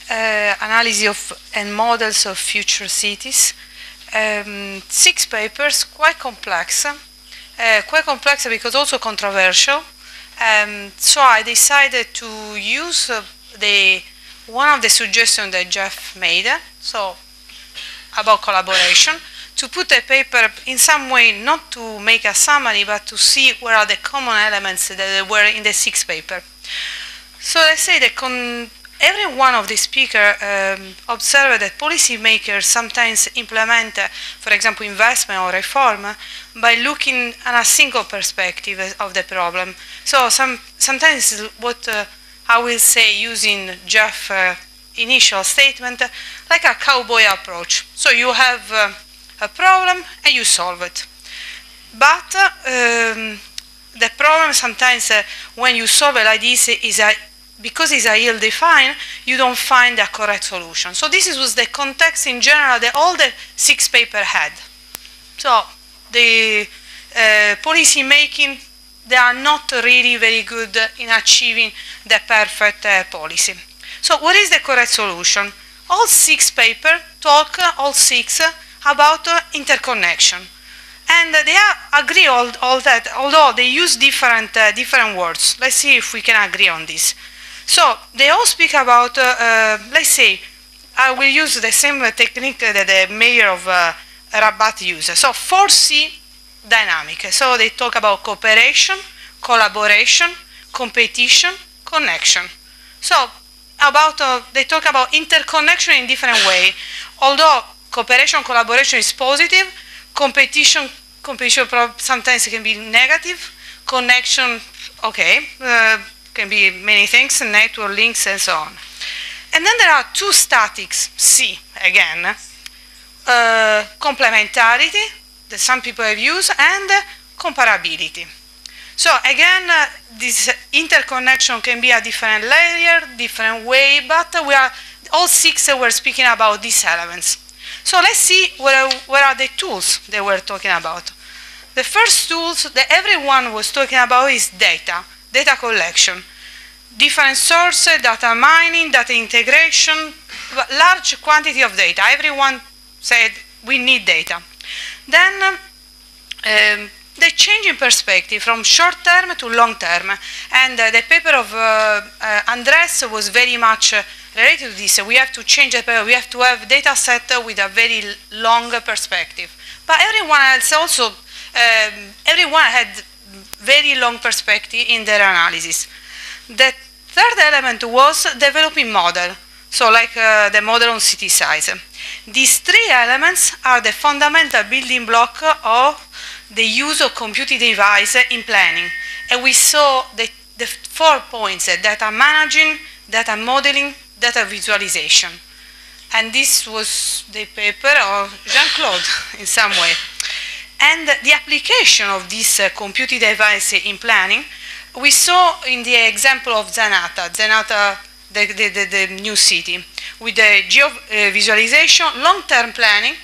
analysis of and models of future cities. 6 papers, quite complex because also controversial. So I decided to use one of the suggestions that Jeff made, so about collaboration, to put a paper in some way, not to make a summary, but to see what are the common elements that were in the 6 paper. So let's say that every one of the speakers observed that policymakers sometimes implement, for example, investment or reform by looking at a single perspective of the problem. So sometimes what I will say, using Jeff's initial statement, like a cowboy approach. So you have a problem and you solve it. But the problem sometimes when you solve it like this is because it's ill-defined, you don't find a correct solution. So this was the context in general that all the 6 papers had. So the policy making, they are not really very good in achieving the perfect policy. So what is the correct solution? All 6 papers talk, all 6, about interconnection. And they agree all that, although they use different words. Let's see if we can agree on this. So they all speak about, let's say, I will use the same technique that the mayor of Rabat uses. So 4C dynamic. So they talk about cooperation, collaboration, competition, connection. So they talk about interconnection in different ways. Although cooperation, collaboration is positive, competition sometimes can be negative, connection, okay, can be many things, network links and so on. And then there are 2 statics, C again, complementarity, that some people have used, and comparability. So again, this interconnection can be a different layer, different way, but all 6 were speaking about these elements. So let's see what are the tools they were talking about. The first tools that everyone was talking about is data collection. Different sources, data mining, data integration, large quantity of data. Everyone said we need data. Then the change in perspective from short term to long term. And the paper of Andres was very much related to this. We have to change the paper. We have to have data set with a very long perspective. But everyone else also, everyone had very long perspective in their analysis. The third element was developing model. So like the model on city size. These 3 elements are the fundamental building block of the use of computing devices in planning. And we saw the 4 points, data managing, data modeling, data visualization. And this was the paper of Jean-Claude in some way. And the application of this computing device in planning, we saw in the example of Zenata, the new city, with the geo-visualization, long-term planning,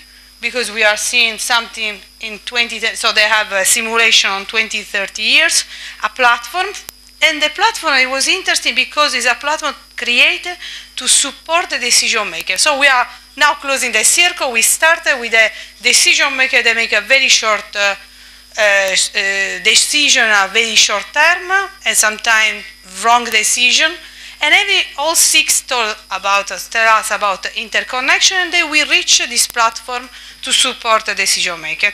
because we are seeing something in 20, so they have a simulation on 20, 30 years, a platform. And the platform, it was interesting because it's a platform created to support the decision maker. So we are now closing the circle. We started with a decision maker that make a very short decision, a very short term, and sometimes wrong decision. And all 6 tell us about interconnection, and then we reach this platform to support the decision maker.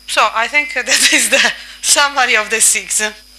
So I think that is the summary of the 6.